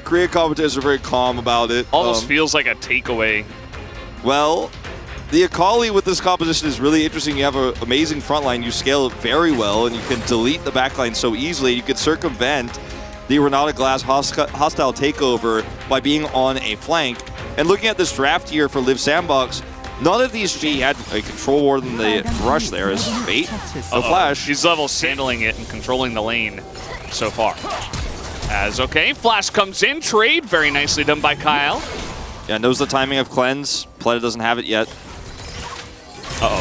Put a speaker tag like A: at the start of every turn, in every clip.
A: Korean commentators are very calm about it.
B: Almost feels like a takeaway.
A: Well, the Akali with this composition is really interesting. You have an amazing front line. You scale it very well, and you can delete the backline so easily. You can circumvent the Renata Glass hostile takeover by being on a flank. And looking at this draft here for Liiv SANDBOX, none of these G had a control more than the rush there as Fate. No flash.
B: These levels handling it and controlling the lane so far. As okay, flash comes in, trade, very nicely done by Kyle.
A: Yeah, knows the timing of cleanse. Pleta doesn't have it yet.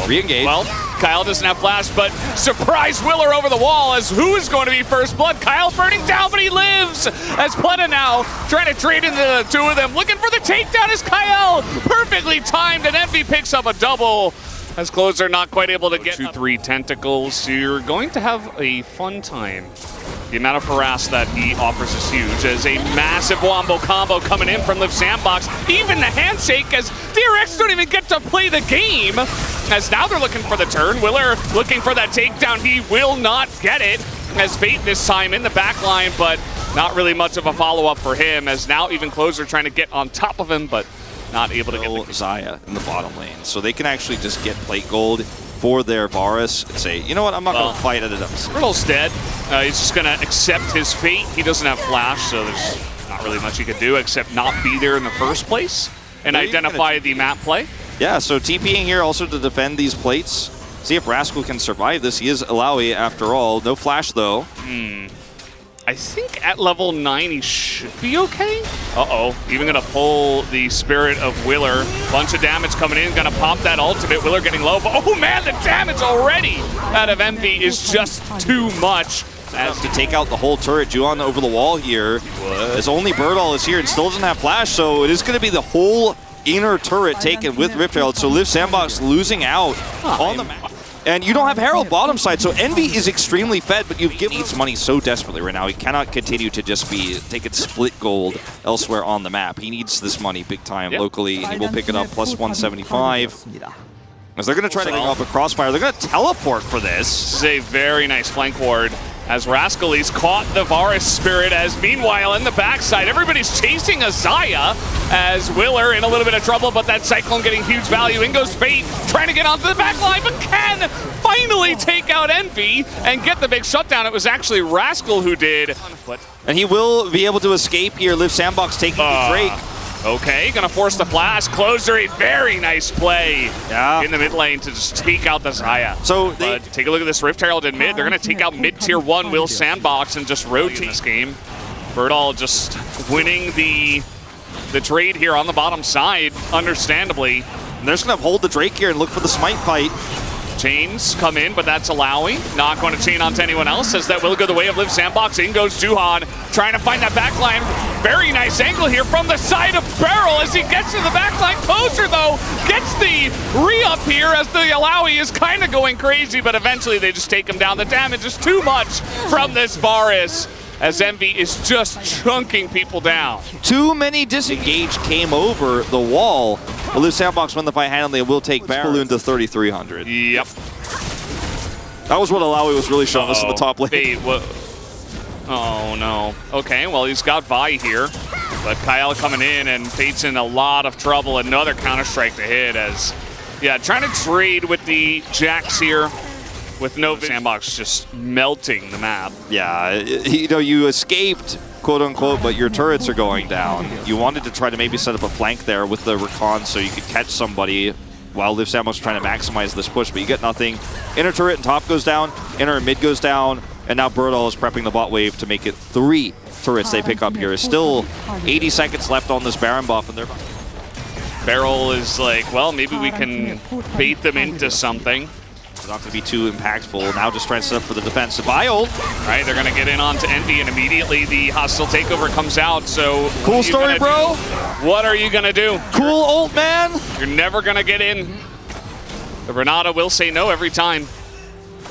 A: Re-engage.
B: Well, Kyle doesn't have flash, but surprise Willer over the wall as who is going to be first blood? Kyle burning down, but he lives as Pleta now trying to trade into the two of them. Looking for the takedown is Kyle. Perfectly timed, and Envy picks up a double as Closer not quite able to get 2-3 tentacles. You're going to have a fun time. The amount of harass that he offers is huge as a massive wombo combo coming in from Liiv SANDBOX. Even the handshake as DRX don't even get to play the game. As now they're looking for the turn. Willer looking for that takedown. He will not get it as Fate this time in the back line, but not really much of a follow-up for him as now even Closer trying to get on top of him, but not able to get the
A: Xayah in the bottom lane. So they can actually just get plate gold for their Varus and say, you know what, I'm not going to fight at it.
B: Riddle's dead. He's just going to accept his fate. He doesn't have flash, so there's not really much he could do except not be there in the first place and identify the map play.
A: Yeah, so TPing here also to defend these plates. See if Rascal can survive this. He is Alawi after all. No flash, though.
B: I think at level 9 he should be okay. Even gonna pull the Spirit of Willer. Bunch of damage coming in, gonna pop that ultimate. Willer getting low, but oh man, the damage already out of Envy is just too much.
A: As to take out the whole turret, Juan over the wall here. As only Birdall is here and still doesn't have flash, so it is gonna be the whole inner turret taken with Rift Herald. So Liiv SANDBOX losing out on the map. And you don't have Herald bottom side, so Envy is extremely fed, but you've given needs money so desperately right now. He cannot continue to just be taking split gold elsewhere on the map. He needs this money big time locally, and he will pick it up plus 175. As they're going to try to bring up a crossfire, they're going to teleport for this.
B: This is a very nice flank ward as Rascally's caught the Varus Spirit, as meanwhile in the backside, everybody's chasing a Xayah as Willer in a little bit of trouble, but that Cyclone getting huge value. In goes Fate, trying to get onto the back line, but can finally take out Envy and get the big shutdown. It was actually Rascal who did.
A: And he will be able to escape here. Liiv SANDBOX taking the Drake.
B: Okay, gonna force the flash. Closer, a very nice play in the mid lane to just take out the Xayah.
A: So
B: take a look at this Rift Herald in mid. They're gonna take out mid-tier 1 Liiv SANDBOX and just rotate this game. Birdall just winning the trade here on the bottom side, understandably.
A: And they're just gonna hold the Drake here and look for the smite fight.
B: Chains come in, but that's allowing. Not going to chain onto anyone else, as that will go the way of Liiv SANDBOX. In goes Duhan, trying to find that backline. Very nice angle here from the side of Barrel as he gets to the backline. Closer, though, gets the re-up here as the Alawi is kind of going crazy, but eventually they just take him down. The damage is too much from this Varus, as Envy is just chunking people down.
A: Too many disengage came over the wall. Well, Liiv SANDBOX win the fight handily and will take Balloon to 3,300.
B: Yep.
A: That was what Alawi was really showing us in the top lane.
B: Fate, oh no. Okay, well he's got Vi here, but Kyle coming in and Fate's in a lot of trouble. Another Counter-Strike to hit as, trying to trade with the Jax here. With no SANDBOX just melting the map.
A: Yeah, you know, you escaped, quote unquote, but your turrets are going down. You wanted to try to maybe set up a flank there with the recon so you could catch somebody while Liiv SANDBOX is trying to maximize this push, but you get nothing. Inner turret and top goes down, inner and mid goes down, and now Birdall is prepping the bot wave to make it 3 turrets they pick up here. Still 80 seconds left on this Baron buff, and they're...
B: Barrel is like, well, maybe we can bait them into something.
A: It's not going to be too impactful. Now just trying to set up for the defensive ult.
B: Right, they're going to get in onto Envy, and immediately the hostile takeover comes out. So
A: cool story, bro.
B: What are you going to do?
A: Cool ult, man.
B: You're never going to get in. The Renata will say no every time.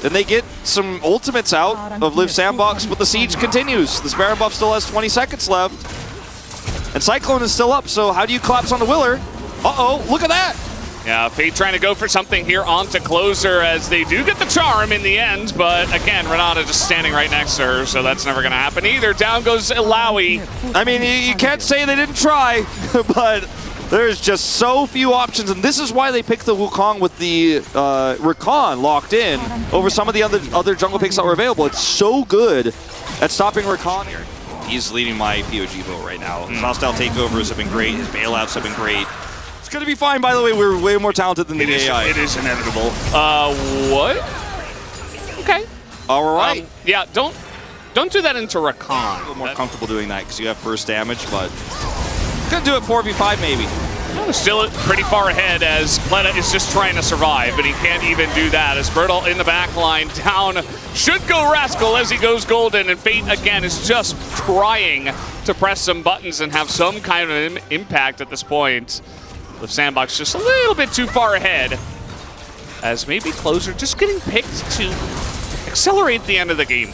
A: Then they get some ultimates out of Liiv SANDBOX, but the siege continues. This Baron buff still has 20 seconds left. And Cyclone is still up, so how do you collapse on the Willer? Uh-oh, look at that.
B: Yeah, Fate trying to go for something here onto Closer as they do get the charm in the end, but again, Renata just standing right next to her, so that's never going to happen either. Down goes Ilawi.
A: I mean, you can't say they didn't try, but there's just so few options, and this is why they picked the Wukong with the Rakan locked in over some of the other jungle picks that were available. It's so good at stopping Rakan here. He's leading my POG vote right now. His hostile takeovers have been great. His bailouts have been great. It's going to be fine, by the way. We're way more talented than the AI.
B: It is inevitable. What? Okay.
A: All right.
B: Yeah, don't do that into Rakan.
A: I'm a little more comfortable doing that because you have burst damage, but gonna do it 4v5 maybe.
B: Still pretty far ahead as Pleta is just trying to survive, but he can't even do that as Bertle in the back line down. Should go Rascal as he goes golden, and Fate again is just trying to press some buttons and have some kind of impact at this point. Liiv SANDBOX just a little bit too far ahead as maybe Closer just getting picked to accelerate the end of the game.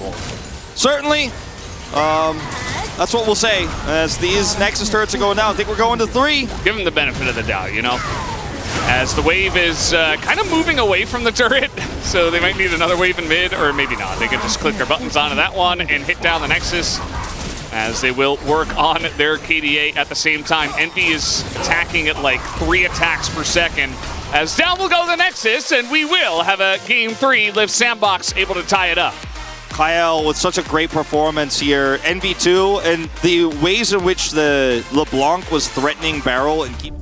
A: Certainly. That's what we'll say as these Nexus turrets are going down. I think we're going to 3.
B: Give him the benefit of the doubt, you know? As the wave is kind of moving away from the turret, so they might need another wave in mid, or maybe not. They can just click their buttons onto that one and hit down the Nexus, as they will work on their KDA at the same time. Envy is attacking at like 3 attacks per second, as down will go the Nexus, and we will have a Game 3. Liiv SANDBOX able to tie it up.
A: Kyle with such a great performance here. NV2 and the ways in which the LeBlanc was threatening Barrel and keep